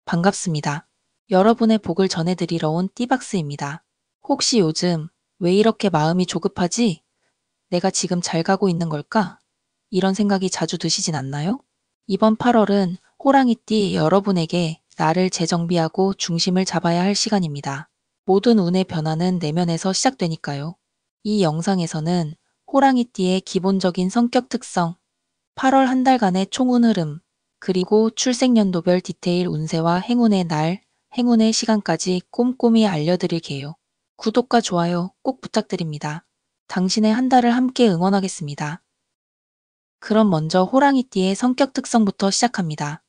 반갑습니다. 여러분의 복을 전해드리러 온 띠박스입니다. 혹시 요즘 왜 이렇게 마음이 조급하지? 내가 지금 잘 가고 있는 걸까? 이런 생각이 자주 드시진 않나요? 이번 8월은 호랑이띠 여러분에게 나를 재정비하고 중심을 잡아야 할 시간입니다. 모든 운의 변화는 내면에서 시작되니까요. 이 영상에서는 호랑이띠의 기본적인 성격 특성, 8월 한 달간의 총운 흐름, 그리고 출생연도별 디테일 운세와 행운의 날, 행운의 시간까지 꼼꼼히 알려드릴게요. 구독과 좋아요 꼭 부탁드립니다. 당신의 한 달을 함께 응원하겠습니다. 그럼 먼저 호랑이띠의 성격 특성부터 시작합니다.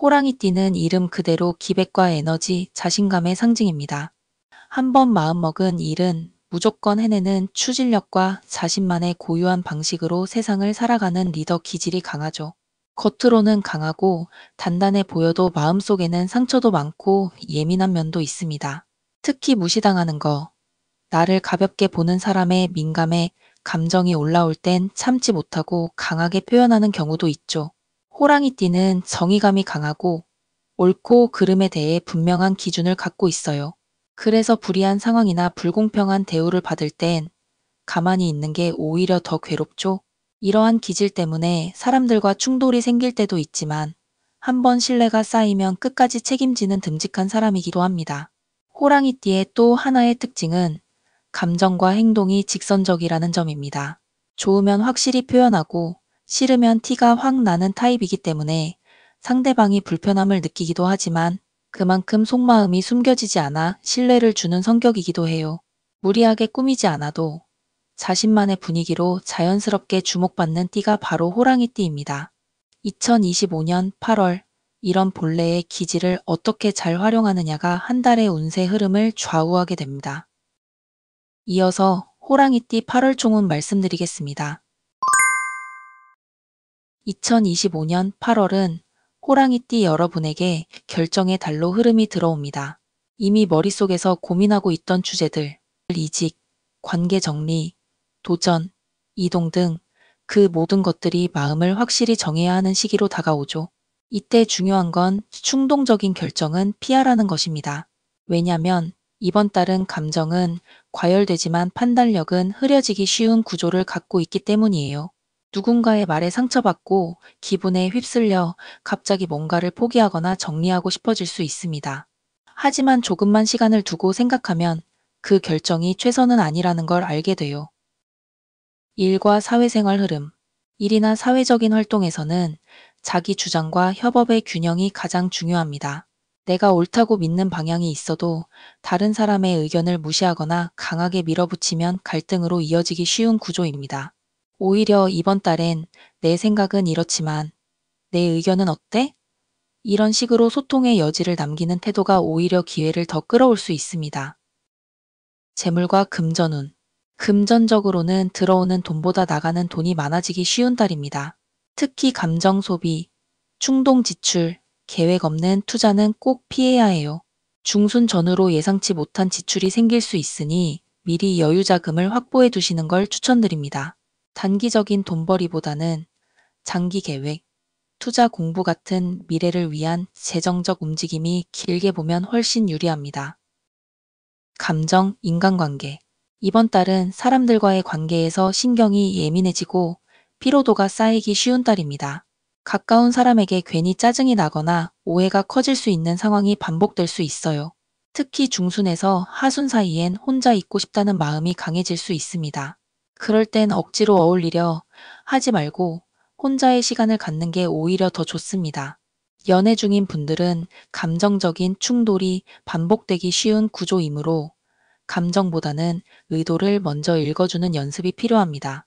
호랑이띠는 이름 그대로 기백과 에너지, 자신감의 상징입니다. 한번 마음먹은 일은 무조건 해내는 추진력과 자신만의 고유한 방식으로 세상을 살아가는 리더 기질이 강하죠. 겉으로는 강하고 단단해 보여도 마음속에는 상처도 많고 예민한 면도 있습니다. 특히 무시당하는 거, 나를 가볍게 보는 사람의 민감해 감정이 올라올 땐 참지 못하고 강하게 표현하는 경우도 있죠. 호랑이띠는 정의감이 강하고 옳고 그름에 대해 분명한 기준을 갖고 있어요. 그래서 불이한 상황이나 불공평한 대우를 받을 땐 가만히 있는 게 오히려 더 괴롭죠. 이러한 기질 때문에 사람들과 충돌이 생길 때도 있지만 한번 신뢰가 쌓이면 끝까지 책임지는 듬직한 사람이기도 합니다. 호랑이띠의 또 하나의 특징은 감정과 행동이 직선적이라는 점입니다. 좋으면 확실히 표현하고 싫으면 티가 확 나는 타입이기 때문에 상대방이 불편함을 느끼기도 하지만 그만큼 속마음이 숨겨지지 않아 신뢰를 주는 성격이기도 해요. 무리하게 꾸미지 않아도 자신만의 분위기로 자연스럽게 주목받는 띠가 바로 호랑이띠입니다. 2025년 8월 이런 본래의 기질을 어떻게 잘 활용하느냐가 한 달의 운세 흐름을 좌우하게 됩니다. 이어서 호랑이띠 8월 총운 말씀드리겠습니다. 2025년 8월은 호랑이띠 여러분에게 결정의 달로 흐름이 들어옵니다. 이미 머릿속에서 고민하고 있던 주제들, 이직, 관계 정리, 도전, 이동 등 그 모든 것들이 마음을 확실히 정해야 하는 시기로 다가오죠. 이때 중요한 건 충동적인 결정은 피하라는 것입니다. 왜냐면 이번 달은 감정은 과열되지만 판단력은 흐려지기 쉬운 구조를 갖고 있기 때문이에요. 누군가의 말에 상처받고 기분에 휩쓸려 갑자기 뭔가를 포기하거나 정리하고 싶어질 수 있습니다. 하지만 조금만 시간을 두고 생각하면 그 결정이 최선은 아니라는 걸 알게 돼요. 일과 사회생활 흐름. 일이나 사회적인 활동에서는 자기 주장과 협업의 균형이 가장 중요합니다. 내가 옳다고 믿는 방향이 있어도 다른 사람의 의견을 무시하거나 강하게 밀어붙이면 갈등으로 이어지기 쉬운 구조입니다. 오히려 이번 달엔 내 생각은 이렇지만 내 의견은 어때? 이런 식으로 소통의 여지를 남기는 태도가 오히려 기회를 더 끌어올 수 있습니다. 재물과 금전운. 금전적으로는 들어오는 돈보다 나가는 돈이 많아지기 쉬운 달입니다. 특히 감정 소비, 충동 지출, 계획 없는 투자는 꼭 피해야 해요. 중순 전후로 예상치 못한 지출이 생길 수 있으니 미리 여유 자금을 확보해 두시는 걸 추천드립니다. 단기적인 돈벌이보다는 장기 계획, 투자 공부 같은 미래를 위한 재정적 움직임이 길게 보면 훨씬 유리합니다. 감정, 인간관계. 이번 달은 사람들과의 관계에서 신경이 예민해지고 피로도가 쌓이기 쉬운 달입니다. 가까운 사람에게 괜히 짜증이 나거나 오해가 커질 수 있는 상황이 반복될 수 있어요. 특히 중순에서 하순 사이엔 혼자 있고 싶다는 마음이 강해질 수 있습니다. 그럴 땐 억지로 어울리려 하지 말고 혼자의 시간을 갖는 게 오히려 더 좋습니다. 연애 중인 분들은 감정적인 충돌이 반복되기 쉬운 구조이므로 감정보다는 의도를 먼저 읽어주는 연습이 필요합니다.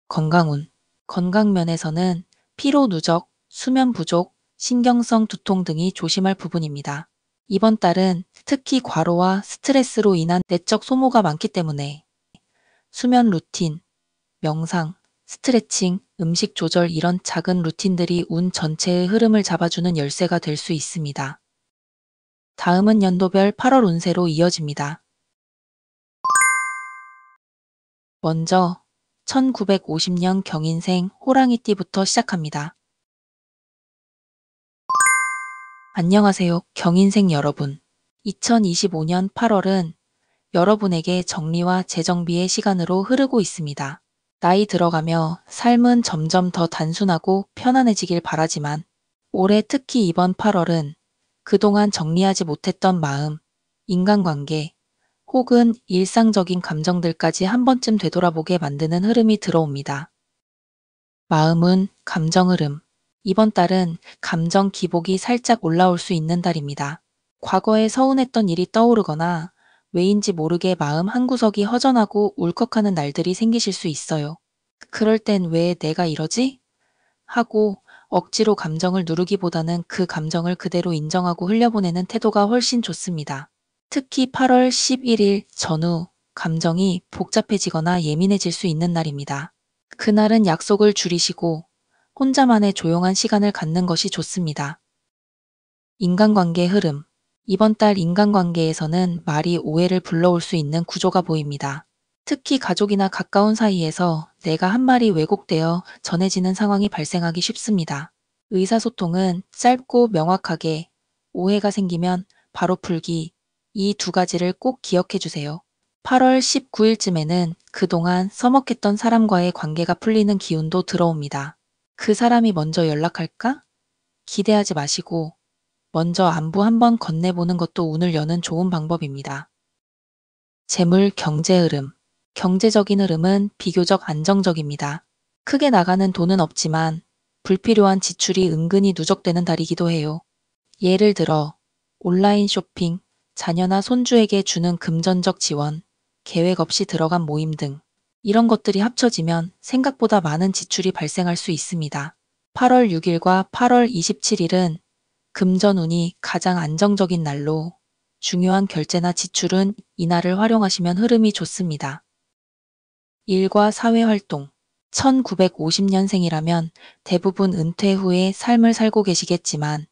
건강운. 건강 면에서는 피로 누적, 수면 부족, 신경성 두통 등이 조심할 부분입니다. 이번 달은 특히 과로와 스트레스로 인한 내적 소모가 많기 때문에 수면 루틴, 명상, 스트레칭, 음식 조절 이런 작은 루틴들이 운 전체의 흐름을 잡아주는 열쇠가 될 수 있습니다. 다음은 연도별 8월 운세로 이어집니다. 먼저 1950년 경인생 호랑이띠부터 시작합니다. 안녕하세요, 경인생 여러분. 2025년 8월은 여러분에게 정리와 재정비의 시간으로 흐르고 있습니다. 나이 들어가며 삶은 점점 더 단순하고 편안해지길 바라지만 올해 특히 이번 8월은 그동안 정리하지 못했던 마음, 인간관계, 혹은 일상적인 감정들까지 한 번쯤 되돌아보게 만드는 흐름이 들어옵니다. 마음은 감정 흐름. 이번 달은 감정 기복이 살짝 올라올 수 있는 달입니다. 과거에 서운했던 일이 떠오르거나 왜인지 모르게 마음 한구석이 허전하고 울컥하는 날들이 생기실 수 있어요. 그럴 땐 왜 내가 이러지? 하고 억지로 감정을 누르기보다는 그 감정을 그대로 인정하고 흘려보내는 태도가 훨씬 좋습니다. 특히 8월 11일 전후 감정이 복잡해지거나 예민해질 수 있는 날입니다. 그날은 약속을 줄이시고 혼자만의 조용한 시간을 갖는 것이 좋습니다. 인간관계 흐름. 이번 달 인간관계에서는 말이 오해를 불러올 수 있는 구조가 보입니다. 특히 가족이나 가까운 사이에서 내가 한 말이 왜곡되어 전해지는 상황이 발생하기 쉽습니다. 의사소통은 짧고 명확하게, 오해가 생기면 바로 풀기, 이 두 가지를 꼭 기억해 주세요. 8월 19일쯤에는 그동안 서먹했던 사람과의 관계가 풀리는 기운도 들어옵니다. 그 사람이 먼저 연락할까? 기대하지 마시고 먼저 안부 한번 건네보는 것도 운을 여는 좋은 방법입니다. 재물 경제 흐름. 경제적인 흐름은 비교적 안정적입니다. 크게 나가는 돈은 없지만 불필요한 지출이 은근히 누적되는 달이기도 해요. 예를 들어 온라인 쇼핑, 자녀나 손주에게 주는 금전적 지원, 계획 없이 들어간 모임 등 이런 것들이 합쳐지면 생각보다 많은 지출이 발생할 수 있습니다. 8월 6일과 8월 27일은 금전운이 가장 안정적인 날로 중요한 결제나 지출은 이날을 활용하시면 흐름이 좋습니다. 일과 사회활동. 1950년생이라면 대부분 은퇴 후에 삶을 살고 계시겠지만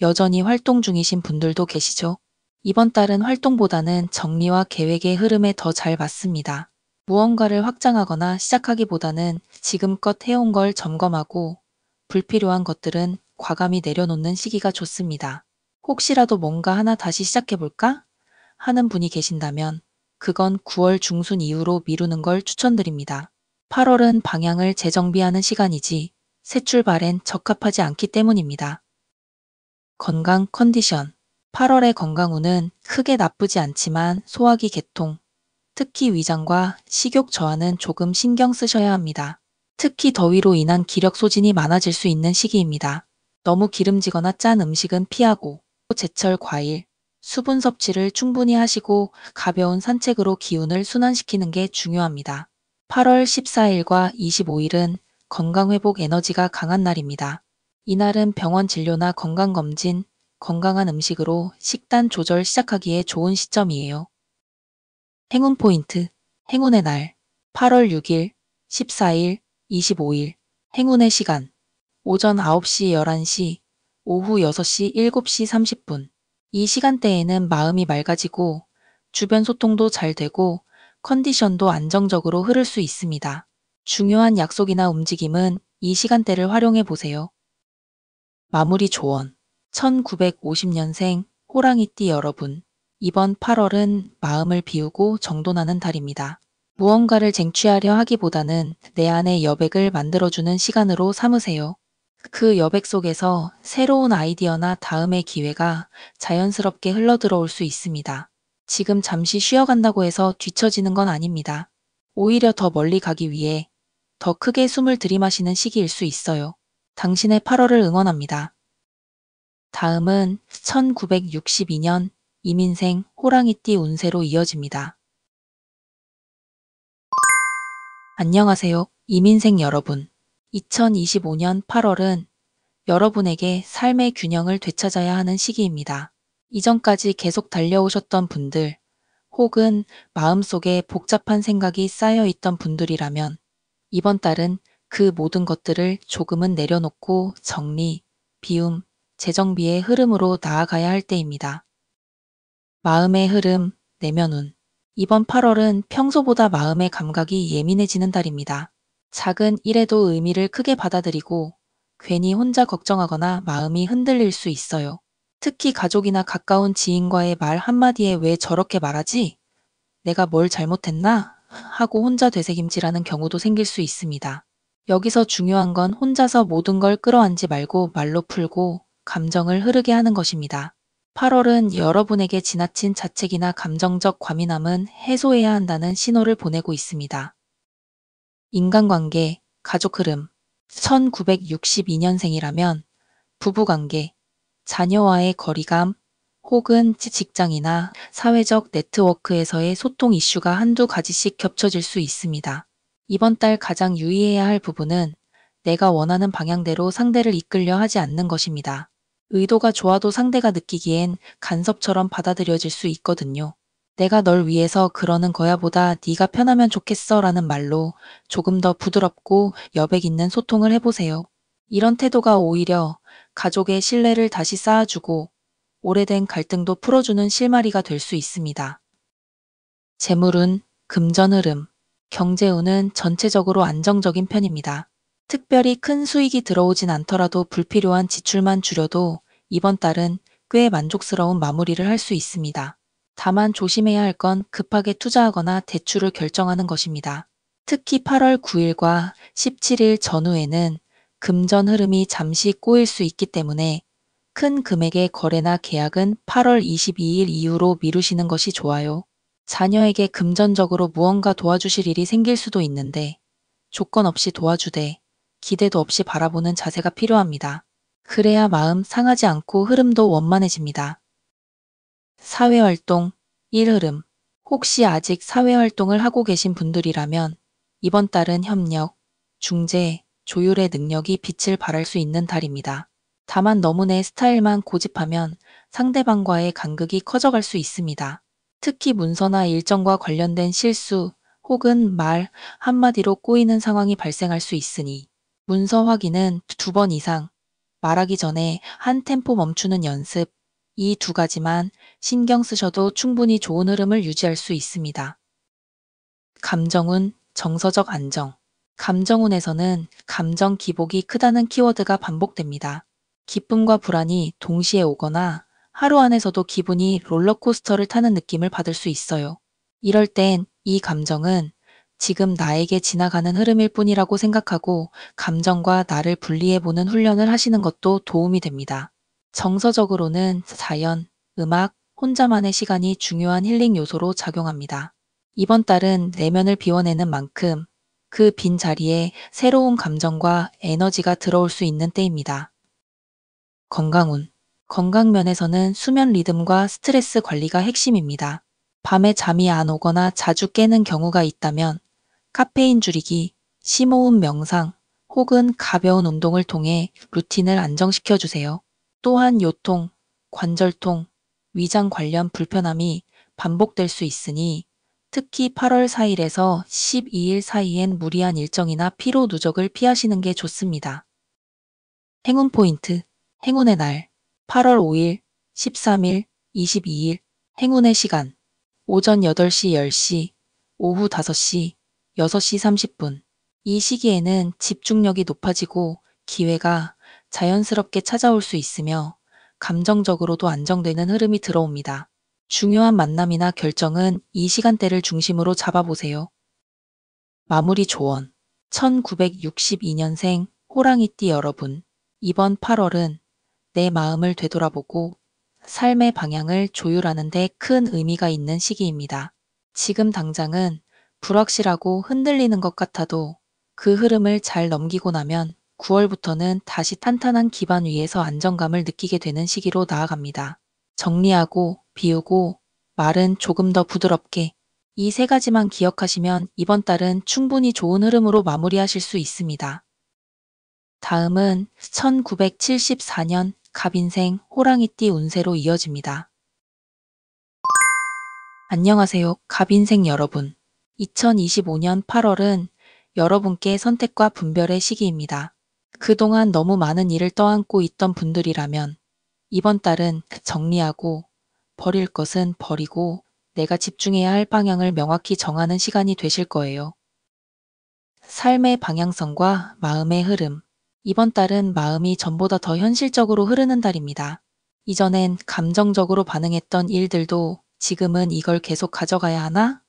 여전히 활동 중이신 분들도 계시죠? 이번 달은 활동보다는 정리와 계획의 흐름에 더 잘 맞습니다. 무언가를 확장하거나 시작하기보다는 지금껏 해온 걸 점검하고 불필요한 것들은 과감히 내려놓는 시기가 좋습니다. 혹시라도 뭔가 하나 다시 시작해볼까? 하는 분이 계신다면 그건 9월 중순 이후로 미루는 걸 추천드립니다. 8월은 방향을 재정비하는 시간이지 새 출발엔 적합하지 않기 때문입니다. 건강 컨디션. 8월의 건강운은 크게 나쁘지 않지만 소화기 개통, 특히 위장과 식욕 저하는 조금 신경 쓰셔야 합니다. 특히 더위로 인한 기력 소진이 많아질 수 있는 시기입니다. 너무 기름지거나 짠 음식은 피하고 제철 과일, 수분 섭취를 충분히 하시고 가벼운 산책으로 기운을 순환시키는 게 중요합니다. 8월 14일과 25일은 건강회복 에너지가 강한 날입니다. 이날은 병원 진료나 건강검진, 건강한 음식으로 식단 조절 시작하기에 좋은 시점이에요. 행운 포인트, 행운의 날, 8월 6일, 14일, 25일, 행운의 시간, 오전 9시 11시, 오후 6시 7시 30분. 이 시간대에는 마음이 맑아지고 주변 소통도 잘 되고 컨디션도 안정적으로 흐를 수 있습니다. 중요한 약속이나 움직임은 이 시간대를 활용해 보세요. 마무리 조언. 1950년생 호랑이띠 여러분. 이번 8월은 마음을 비우고 정돈하는 달입니다. 무언가를 쟁취하려 하기보다는 내 안의 여백을 만들어주는 시간으로 삼으세요. 그 여백 속에서 새로운 아이디어나 다음의 기회가 자연스럽게 흘러들어올 수 있습니다. 지금 잠시 쉬어간다고 해서 뒤처지는 건 아닙니다. 오히려 더 멀리 가기 위해 더 크게 숨을 들이마시는 시기일 수 있어요. 당신의 8월을 응원합니다. 다음은 1962년 이민생 호랑이띠 운세로 이어집니다. 안녕하세요, 이민생 여러분. 2025년 8월은 여러분에게 삶의 균형을 되찾아야 하는 시기입니다. 이전까지 계속 달려오셨던 분들, 혹은 마음속에 복잡한 생각이 쌓여 있던 분들이라면 이번 달은 그 모든 것들을 조금은 내려놓고 정리, 비움, 재정비의 흐름으로 나아가야 할 때입니다. 마음의 흐름, 내면운. 이번 8월은 평소보다 마음의 감각이 예민해지는 달입니다. 작은 일에도 의미를 크게 받아들이고 괜히 혼자 걱정하거나 마음이 흔들릴 수 있어요. 특히 가족이나 가까운 지인과의 말 한마디에 왜 저렇게 말하지? 내가 뭘 잘못했나? 하고 혼자 되새김질하는 경우도 생길 수 있습니다. 여기서 중요한 건 혼자서 모든 걸 끌어안지 말고 말로 풀고 감정을 흐르게 하는 것입니다. 8월은 여러분에게 지나친 자책이나 감정적 과민함은 해소해야 한다는 신호를 보내고 있습니다. 인간관계, 가족 흐름. 1962년생이라면 부부관계, 자녀와의 거리감, 혹은 직장이나 사회적 네트워크에서의 소통 이슈가 한두 가지씩 겹쳐질 수 있습니다. 이번 달 가장 유의해야 할 부분은 내가 원하는 방향대로 상대를 이끌려 하지 않는 것입니다. 의도가 좋아도 상대가 느끼기엔 간섭처럼 받아들여질 수 있거든요. 내가 널 위해서 그러는 거야 보다 네가 편하면 좋겠어 라는 말로 조금 더 부드럽고 여백 있는 소통을 해보세요. 이런 태도가 오히려 가족의 신뢰를 다시 쌓아주고 오래된 갈등도 풀어주는 실마리가 될 수 있습니다. 재물운, 금전 흐름, 경제운은 전체적으로 안정적인 편입니다. 특별히 큰 수익이 들어오진 않더라도 불필요한 지출만 줄여도 이번 달은 꽤 만족스러운 마무리를 할 수 있습니다. 다만 조심해야 할 건 급하게 투자하거나 대출을 결정하는 것입니다. 특히 8월 9일과 17일 전후에는 금전 흐름이 잠시 꼬일 수 있기 때문에 큰 금액의 거래나 계약은 8월 22일 이후로 미루시는 것이 좋아요. 자녀에게 금전적으로 무언가 도와주실 일이 생길 수도 있는데 조건 없이 도와주되 기대도 없이 바라보는 자세가 필요합니다. 그래야 마음 상하지 않고 흐름도 원만해집니다. 사회활동, 일흐름. 혹시 아직 사회활동을 하고 계신 분들이라면 이번 달은 협력, 중재, 조율의 능력이 빛을 발할 수 있는 달입니다. 다만 너무 내 스타일만 고집하면 상대방과의 간극이 커져갈 수 있습니다. 특히 문서나 일정과 관련된 실수 혹은 말 한마디로 꼬이는 상황이 발생할 수 있으니 문서 확인은 2번 이상, 말하기 전에 한 템포 멈추는 연습, 이 2가지만 신경 쓰셔도 충분히 좋은 흐름을 유지할 수 있습니다. 감정운, 정서적 안정. 감정운에서는 감정 기복이 크다는 키워드가 반복됩니다. 기쁨과 불안이 동시에 오거나 하루 안에서도 기분이 롤러코스터를 타는 느낌을 받을 수 있어요. 이럴 땐 이 감정은 지금 나에게 지나가는 흐름일 뿐이라고 생각하고 감정과 나를 분리해보는 훈련을 하시는 것도 도움이 됩니다. 정서적으로는 자연, 음악, 혼자만의 시간이 중요한 힐링 요소로 작용합니다. 이번 달은 내면을 비워내는 만큼 그 빈 자리에 새로운 감정과 에너지가 들어올 수 있는 때입니다. 건강운. 건강 면에서는 수면 리듬과 스트레스 관리가 핵심입니다. 밤에 잠이 안 오거나 자주 깨는 경우가 있다면 카페인 줄이기, 심호흡 명상 혹은 가벼운 운동을 통해 루틴을 안정시켜 주세요. 또한 요통, 관절통, 위장 관련 불편함이 반복될 수 있으니 특히 8월 4일에서 12일 사이엔 무리한 일정이나 피로 누적을 피하시는 게 좋습니다. 행운 포인트, 행운의 날, 8월 5일, 13일, 22일, 행운의 시간, 오전 8시 10시, 오후 5시, 6시 30분. 이 시기에는 집중력이 높아지고 기회가 자연스럽게 찾아올 수 있으며 감정적으로도 안정되는 흐름이 들어옵니다. 중요한 만남이나 결정은 이 시간대를 중심으로 잡아보세요. 마무리 조언. 1962년생 호랑이띠 여러분. 이번 8월은 내 마음을 되돌아보고 삶의 방향을 조율하는 데 큰 의미가 있는 시기입니다. 지금 당장은 불확실하고 흔들리는 것 같아도 그 흐름을 잘 넘기고 나면 9월부터는 다시 탄탄한 기반 위에서 안정감을 느끼게 되는 시기로 나아갑니다. 정리하고 비우고 말은 조금 더 부드럽게 이 3가지만 기억하시면 이번 달은 충분히 좋은 흐름으로 마무리하실 수 있습니다. 다음은 1974년 갑인생 호랑이띠 운세로 이어집니다. 안녕하세요, 갑인생 여러분. 2025년 8월은 여러분께 선택과 분별의 시기입니다. 그동안 너무 많은 일을 떠안고 있던 분들이라면 이번 달은 정리하고 버릴 것은 버리고 내가 집중해야 할 방향을 명확히 정하는 시간이 되실 거예요. 삶의 방향성과 마음의 흐름. 이번 달은 마음이 전보다 더 현실적으로 흐르는 달입니다. 이전엔 감정적으로 반응했던 일들도 지금은 이걸 계속 가져가야 하나?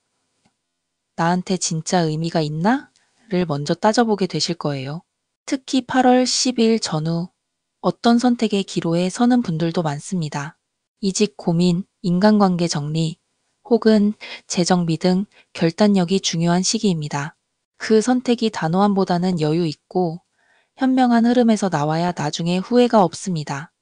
나한테 진짜 의미가 있나? 를 먼저 따져보게 되실 거예요. 특히 8월 10일 전후 어떤 선택의 기로에 서는 분들도 많습니다. 이직 고민, 인간관계 정리, 혹은 재정비 등 결단력이 중요한 시기입니다. 그 선택이 단호함보다는 여유 있고 현명한 흐름에서 나와야 나중에 후회가 없습니다.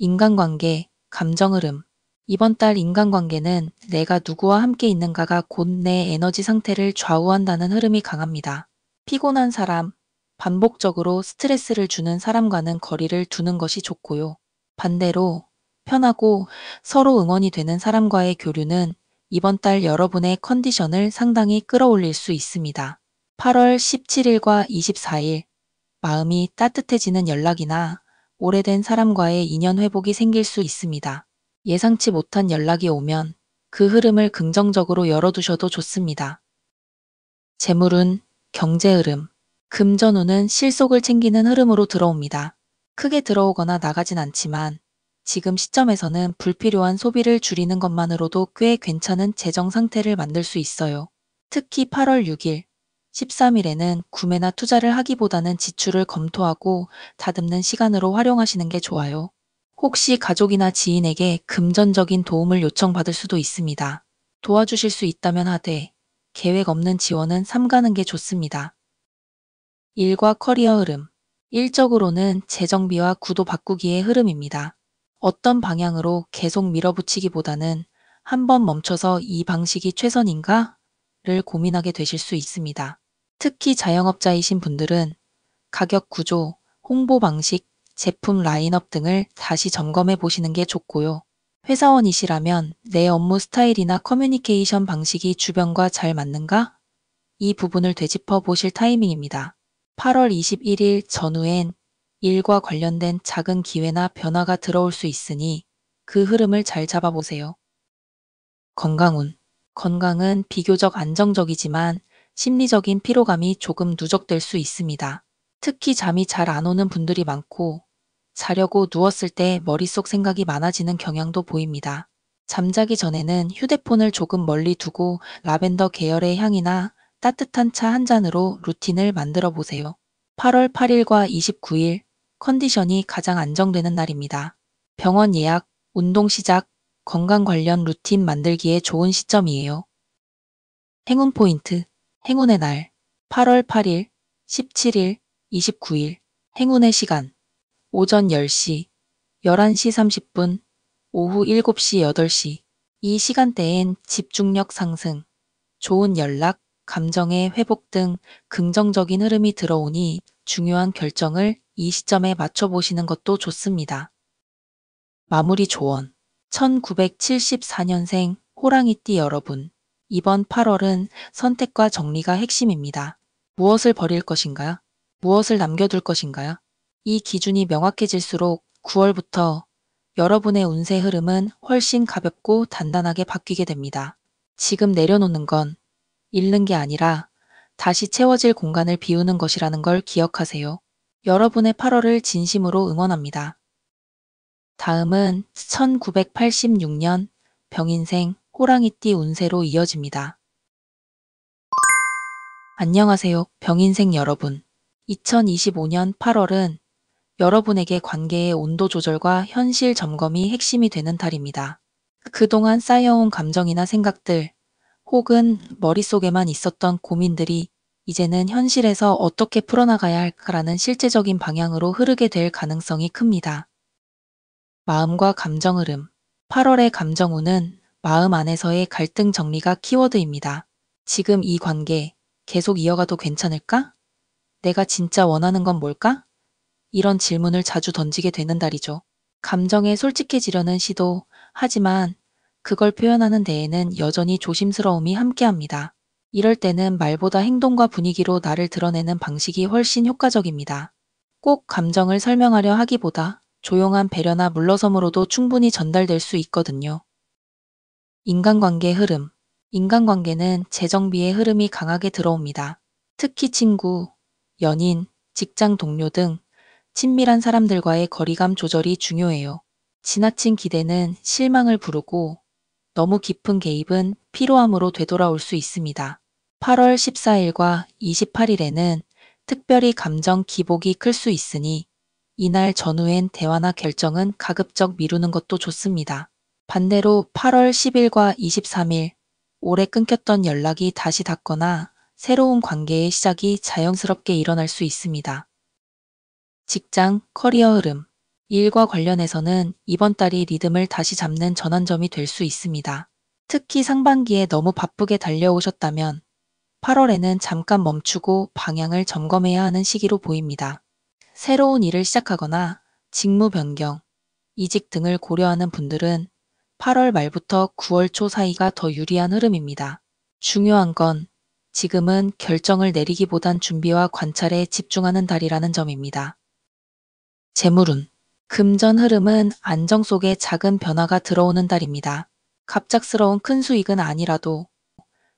인간관계, 감정 흐름. 이번 달 인간관계는 내가 누구와 함께 있는가가 곧 내 에너지 상태를 좌우한다는 흐름이 강합니다. 피곤한 사람, 반복적으로 스트레스를 주는 사람과는 거리를 두는 것이 좋고요. 반대로 편하고 서로 응원이 되는 사람과의 교류는 이번 달 여러분의 컨디션을 상당히 끌어올릴 수 있습니다. 8월 17일과 24일, 마음이 따뜻해지는 연락이나 오래된 사람과의 인연 회복이 생길 수 있습니다. 예상치 못한 연락이 오면 그 흐름을 긍정적으로 열어두셔도 좋습니다. 재물운, 경제 흐름. 금전운은 실속을 챙기는 흐름으로 들어옵니다. 크게 들어오거나 나가진 않지만 지금 시점에서는 불필요한 소비를 줄이는 것만으로도 꽤 괜찮은 재정 상태를 만들 수 있어요. 특히 8월 6일, 13일에는 구매나 투자를 하기보다는 지출을 검토하고 다듬는 시간으로 활용하시는 게 좋아요. 혹시 가족이나 지인에게 금전적인 도움을 요청받을 수도 있습니다. 도와주실 수 있다면 하되 계획 없는 지원은 삼가는 게 좋습니다. 일과 커리어 흐름. 일적으로는 재정비와 구도 바꾸기의 흐름입니다. 어떤 방향으로 계속 밀어붙이기보다는 한번 멈춰서 이 방식이 최선인가? 를 고민하게 되실 수 있습니다. 특히 자영업자이신 분들은 가격 구조, 홍보 방식, 제품 라인업 등을 다시 점검해 보시는 게 좋고요. 회사원이시라면 내 업무 스타일이나 커뮤니케이션 방식이 주변과 잘 맞는가? 이 부분을 되짚어 보실 타이밍입니다. 8월 21일 전후엔 일과 관련된 작은 기회나 변화가 들어올 수 있으니 그 흐름을 잘 잡아보세요. 건강운. 건강은 비교적 안정적이지만 심리적인 피로감이 조금 누적될 수 있습니다. 특히 잠이 잘 안 오는 분들이 많고 자려고 누웠을 때 머릿속 생각이 많아지는 경향도 보입니다. 잠자기 전에는 휴대폰을 조금 멀리 두고 라벤더 계열의 향이나 따뜻한 차 한 잔으로 루틴을 만들어 보세요. 8월 8일과 29일 컨디션이 가장 안정되는 날입니다. 병원 예약, 운동 시작, 건강 관련 루틴 만들기에 좋은 시점이에요. 행운 포인트, 행운의 날, 8월 8일, 17일, 29일, 행운의 시간, 오전 10시, 11시 30분, 오후 7시 8시. 이 시간대엔 집중력 상승, 좋은 연락, 감정의 회복 등 긍정적인 흐름이 들어오니 중요한 결정을 이 시점에 맞춰보시는 것도 좋습니다. 마무리 조언. 1974년생 호랑이띠 여러분. 이번 8월은 선택과 정리가 핵심입니다. 무엇을 버릴 것인가요? 무엇을 남겨둘 것인가요? 이 기준이 명확해질수록 9월부터 여러분의 운세 흐름은 훨씬 가볍고 단단하게 바뀌게 됩니다. 지금 내려놓는 건 잃는 게 아니라 다시 채워질 공간을 비우는 것이라는 걸 기억하세요. 여러분의 8월을 진심으로 응원합니다. 다음은 1986년 병인생 호랑이띠 운세로 이어집니다. 안녕하세요, 병인생 여러분. 2025년 8월은 여러분에게 관계의 온도 조절과 현실 점검이 핵심이 되는 달입니다. 그동안 쌓여온 감정이나 생각들, 혹은 머릿속에만 있었던 고민들이 이제는 현실에서 어떻게 풀어나가야 할까라는 실제적인 방향으로 흐르게 될 가능성이 큽니다. 마음과 감정 흐름. 8월의 감정운은 마음 안에서의 갈등 정리가 키워드입니다. 지금 이 관계 계속 이어가도 괜찮을까? 내가 진짜 원하는 건 뭘까? 이런 질문을 자주 던지게 되는 달이죠. 감정에 솔직해지려는 시도, 하지만 그걸 표현하는 데에는 여전히 조심스러움이 함께합니다. 이럴 때는 말보다 행동과 분위기로 나를 드러내는 방식이 훨씬 효과적입니다. 꼭 감정을 설명하려 하기보다 조용한 배려나 물러섬으로도 충분히 전달될 수 있거든요. 인간관계 흐름. 인간관계는 재정비의 흐름이 강하게 들어옵니다. 특히 친구, 연인, 직장 동료 등 친밀한 사람들과의 거리감 조절이 중요해요. 지나친 기대는 실망을 부르고 너무 깊은 개입은 피로함으로 되돌아올 수 있습니다. 8월 14일과 28일에는 특별히 감정 기복이 클 수 있으니 이날 전후엔 대화나 결정은 가급적 미루는 것도 좋습니다. 반대로 8월 10일과 23일, 오래 끊겼던 연락이 다시 닿거나 새로운 관계의 시작이 자연스럽게 일어날 수 있습니다. 직장, 커리어 흐름. 일과 관련해서는 이번 달이 리듬을 다시 잡는 전환점이 될 수 있습니다. 특히 상반기에 너무 바쁘게 달려오셨다면 8월에는 잠깐 멈추고 방향을 점검해야 하는 시기로 보입니다. 새로운 일을 시작하거나 직무 변경, 이직 등을 고려하는 분들은 8월 말부터 9월 초 사이가 더 유리한 흐름입니다. 중요한 건 지금은 결정을 내리기보단 준비와 관찰에 집중하는 달이라는 점입니다. 재물운. 금전 흐름은 안정 속에 작은 변화가 들어오는 달입니다. 갑작스러운 큰 수익은 아니라도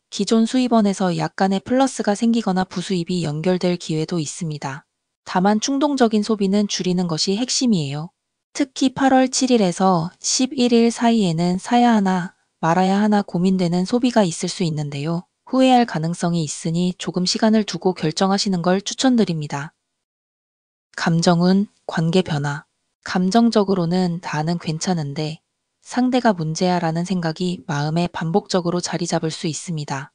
기존 수입원에서 약간의 플러스가 생기거나 부수입이 연결될 기회도 있습니다. 다만 충동적인 소비는 줄이는 것이 핵심이에요. 특히 8월 7일에서 11일 사이에는 사야 하나 말아야 하나 고민되는 소비가 있을 수 있는데요. 후회할 가능성이 있으니 조금 시간을 두고 결정하시는 걸 추천드립니다. 감정운, 관계 변화. 감정적으로는 나는 괜찮은데 상대가 문제야 라는 생각이 마음에 반복적으로 자리 잡을 수 있습니다.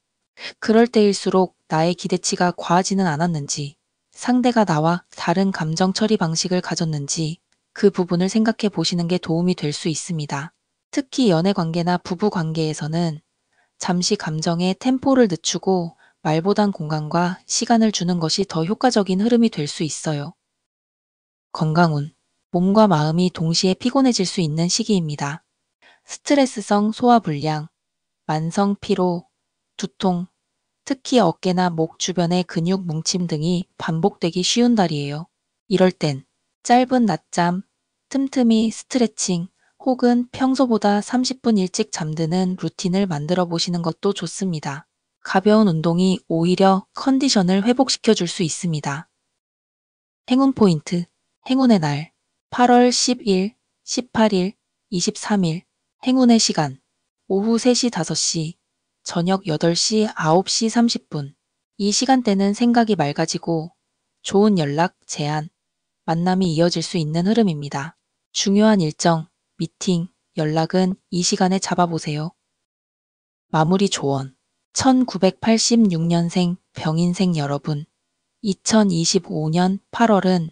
그럴 때일수록 나의 기대치가 과하지는 않았는지, 상대가 나와 다른 감정 처리 방식을 가졌는지 그 부분을 생각해 보시는 게 도움이 될 수 있습니다. 특히 연애 관계나 부부 관계에서는 잠시 감정의 템포를 늦추고 말보단 공간과 시간을 주는 것이 더 효과적인 흐름이 될 수 있어요. 건강운. 몸과 마음이 동시에 피곤해질 수 있는 시기입니다. 스트레스성 소화불량, 만성 피로, 두통, 특히 어깨나 목 주변의 근육 뭉침 등이 반복되기 쉬운 달이에요. 이럴 땐 짧은 낮잠, 틈틈이 스트레칭 혹은 평소보다 30분 일찍 잠드는 루틴을 만들어 보시는 것도 좋습니다. 가벼운 운동이 오히려 컨디션을 회복시켜 줄 수 있습니다. 행운 포인트, 행운의 날, 8월 10일, 18일, 23일, 행운의 시간, 오후 3시 5시, 저녁 8시 9시 30분. 이 시간대는 생각이 맑아지고 좋은 연락, 제안, 만남이 이어질 수 있는 흐름입니다. 중요한 일정, 미팅, 연락은 이 시간에 잡아보세요. 마무리 조언. 1986년생 병인생 여러분, 2025년 8월은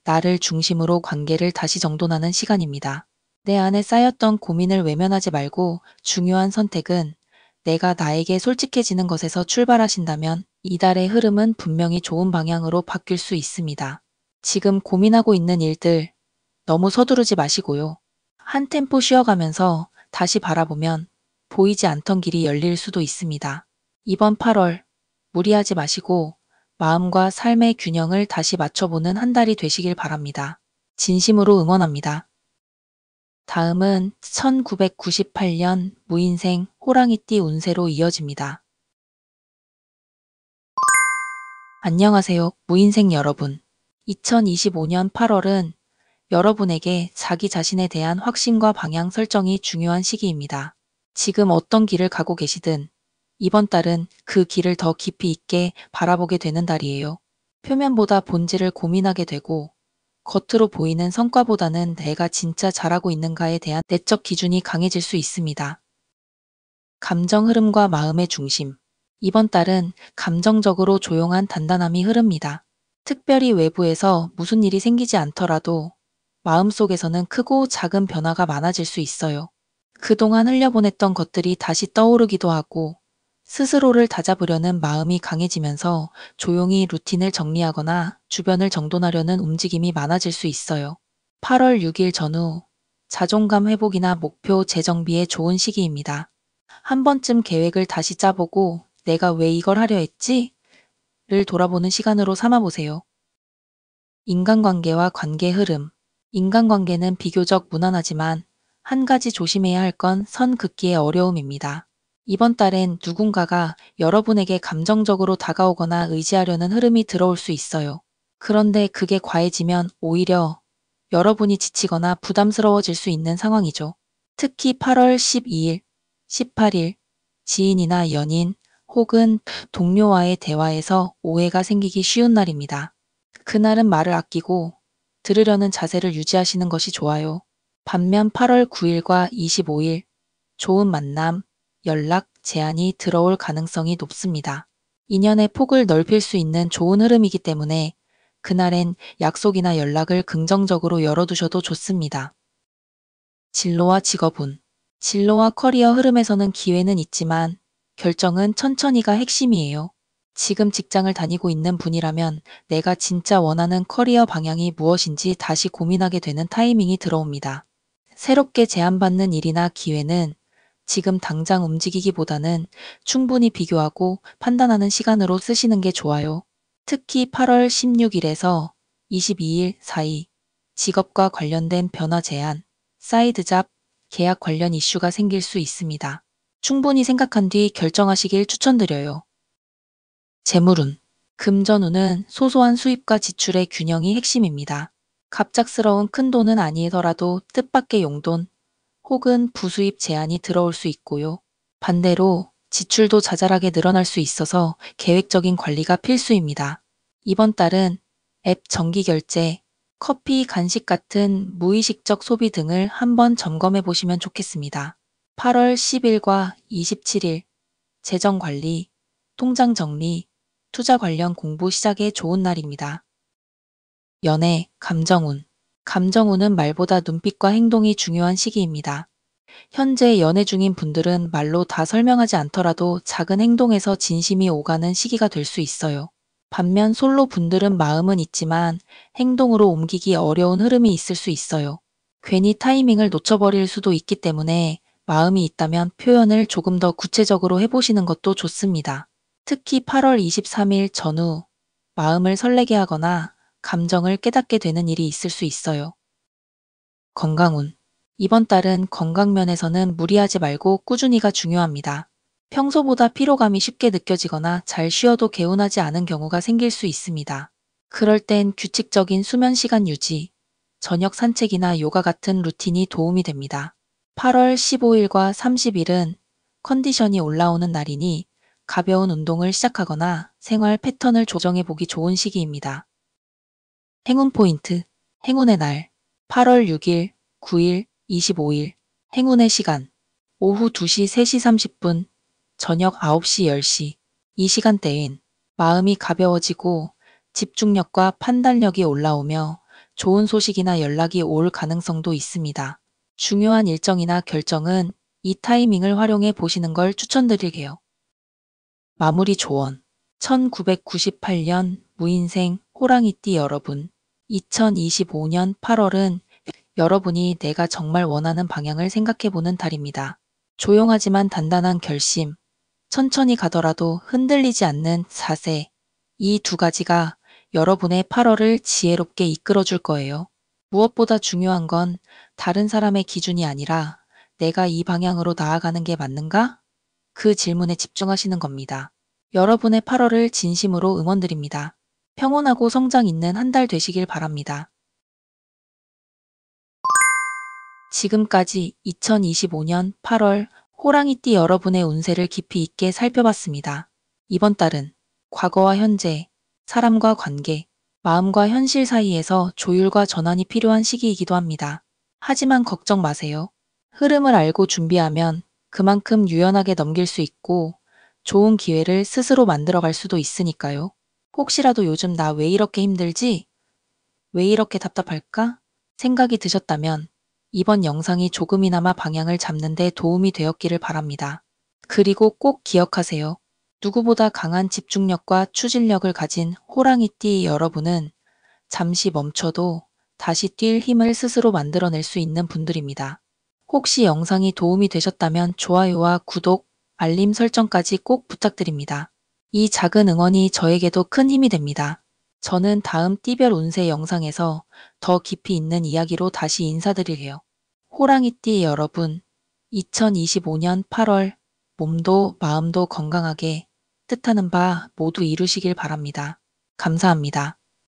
나를 중심으로 관계를 다시 정돈하는 시간입니다. 내 안에 쌓였던 고민을 외면하지 말고 중요한 선택은 내가 나에게 솔직해지는 것에서 출발하신다면 이달의 흐름은 분명히 좋은 방향으로 바뀔 수 있습니다. 지금 고민하고 있는 일들 너무 서두르지 마시고요. 한 템포 쉬어가면서 다시 바라보면 보이지 않던 길이 열릴 수도 있습니다. 이번 8월 무리하지 마시고 마음과 삶의 균형을 다시 맞춰보는 한 달이 되시길 바랍니다. 진심으로 응원합니다. 다음은 1998년 무인생 호랑이띠 운세로 이어집니다. 안녕하세요, 무인생 여러분. 2025년 8월은 여러분에게 자기 자신에 대한 확신과 방향 설정이 중요한 시기입니다. 지금 어떤 길을 가고 계시든 이번 달은 그 길을 더 깊이 있게 바라보게 되는 달이에요. 표면보다 본질을 고민하게 되고 겉으로 보이는 성과보다는 내가 진짜 잘하고 있는가에 대한 내적 기준이 강해질 수 있습니다. 감정 흐름과 마음의 중심. 이번 달은 감정적으로 조용한 단단함이 흐릅니다. 특별히 외부에서 무슨 일이 생기지 않더라도 마음속에서는 크고 작은 변화가 많아질 수 있어요. 그동안 흘려보냈던 것들이 다시 떠오르기도 하고 스스로를 다잡으려는 마음이 강해지면서 조용히 루틴을 정리하거나 주변을 정돈하려는 움직임이 많아질 수 있어요. 8월 6일 전후 자존감 회복이나 목표 재정비에 좋은 시기입니다. 한 번쯤 계획을 다시 짜보고 내가 왜 이걸 하려 했지? 를 돌아보는 시간으로 삼아보세요. 인간관계와 관계 흐름. 인간관계는 비교적 무난하지만 한 가지 조심해야 할 건 선 긋기의 어려움입니다. 이번 달엔 누군가가 여러분에게 감정적으로 다가오거나 의지하려는 흐름이 들어올 수 있어요. 그런데 그게 과해지면 오히려 여러분이 지치거나 부담스러워질 수 있는 상황이죠. 특히 8월 12일, 18일, 지인이나 연인 혹은 동료와의 대화에서 오해가 생기기 쉬운 날입니다. 그날은 말을 아끼고 들으려는 자세를 유지하시는 것이 좋아요. 반면 8월 9일과 25일, 좋은 만남, 연락, 제안이 들어올 가능성이 높습니다. 인연의 폭을 넓힐 수 있는 좋은 흐름이기 때문에 그날엔 약속이나 연락을 긍정적으로 열어두셔도 좋습니다. 진로와 직업운. 진로와 커리어 흐름에서는 기회는 있지만 결정은 천천히가 핵심이에요. 지금 직장을 다니고 있는 분이라면 내가 진짜 원하는 커리어 방향이 무엇인지 다시 고민하게 되는 타이밍이 들어옵니다. 새롭게 제안받는 일이나 기회는 지금 당장 움직이기보다는 충분히 비교하고 판단하는 시간으로 쓰시는 게 좋아요. 특히 8월 16일에서 22일 사이 직업과 관련된 변화 제안, 사이드 잡, 계약 관련 이슈가 생길 수 있습니다. 충분히 생각한 뒤 결정하시길 추천드려요. 재물운. 금전운은 소소한 수입과 지출의 균형이 핵심입니다. 갑작스러운 큰 돈은 아니더라도 뜻밖의 용돈 혹은 부수입 제한이 들어올 수 있고요. 반대로 지출도 자잘하게 늘어날 수 있어서 계획적인 관리가 필수입니다. 이번 달은 앱 정기 결제, 커피, 간식 같은 무의식적 소비 등을 한번 점검해 보시면 좋겠습니다. 8월 10일과 27일, 재정 관리, 통장 정리, 투자 관련 공부 시작에 좋은 날입니다. 연애, 감정운. 감정운은 말보다 눈빛과 행동이 중요한 시기입니다. 현재 연애 중인 분들은 말로 다 설명하지 않더라도 작은 행동에서 진심이 오가는 시기가 될 수 있어요. 반면 솔로 분들은 마음은 있지만 행동으로 옮기기 어려운 흐름이 있을 수 있어요. 괜히 타이밍을 놓쳐버릴 수도 있기 때문에 마음이 있다면 표현을 조금 더 구체적으로 해보시는 것도 좋습니다. 특히 8월 23일 전후 마음을 설레게 하거나 감정을 깨닫게 되는 일이 있을 수 있어요. 건강운. 이번 달은 건강면에서는 무리하지 말고 꾸준히가 중요합니다. 평소보다 피로감이 쉽게 느껴지거나 잘 쉬어도 개운하지 않은 경우가 생길 수 있습니다. 그럴 땐 규칙적인 수면 시간 유지, 저녁 산책이나 요가 같은 루틴이 도움이 됩니다. 8월 15일과 30일은 컨디션이 올라오는 날이니 가벼운 운동을 시작하거나 생활 패턴을 조정해 보기 좋은 시기입니다. 행운 포인트, 행운의 날, 8월 6일, 9일, 25일, 행운의 시간, 오후 2시, 3시 30분, 저녁 9시, 10시. 이 시간대엔 마음이 가벼워지고 집중력과 판단력이 올라오며 좋은 소식이나 연락이 올 가능성도 있습니다. 중요한 일정이나 결정은 이 타이밍을 활용해 보시는 걸 추천드릴게요. 마무리 조언. 1998년 무인생 호랑이띠 여러분. 2025년 8월은 여러분이 내가 정말 원하는 방향을 생각해보는 달입니다. 조용하지만 단단한 결심, 천천히 가더라도 흔들리지 않는 자세, 이 두 가지가 여러분의 8월을 지혜롭게 이끌어줄 거예요. 무엇보다 중요한 건 다른 사람의 기준이 아니라 내가 이 방향으로 나아가는 게 맞는가? 그 질문에 집중하시는 겁니다. 여러분의 8월을 진심으로 응원드립니다. 평온하고 성장 있는 한 달 되시길 바랍니다. 지금까지 2025년 8월 호랑이띠 여러분의 운세를 깊이 있게 살펴봤습니다. 이번 달은 과거와 현재, 사람과 관계, 마음과 현실 사이에서 조율과 전환이 필요한 시기이기도 합니다. 하지만 걱정 마세요. 흐름을 알고 준비하면 그만큼 유연하게 넘길 수 있고 좋은 기회를 스스로 만들어갈 수도 있으니까요. 혹시라도 요즘 나 왜 이렇게 힘들지? 왜 이렇게 답답할까? 생각이 드셨다면 이번 영상이 조금이나마 방향을 잡는 데 도움이 되었기를 바랍니다. 그리고 꼭 기억하세요. 누구보다 강한 집중력과 추진력을 가진 호랑이띠 여러분은 잠시 멈춰도 다시 뛸 힘을 스스로 만들어낼 수 있는 분들입니다. 혹시 영상이 도움이 되셨다면 좋아요와 구독, 알림 설정까지 꼭 부탁드립니다. 이 작은 응원이 저에게도 큰 힘이 됩니다. 저는 다음 띠별 운세 영상에서 더 깊이 있는 이야기로 다시 인사드릴게요. 호랑이띠 여러분, 2025년 8월 몸도 마음도 건강하게 뜻하는 바 모두 이루시길 바랍니다. 감사합니다.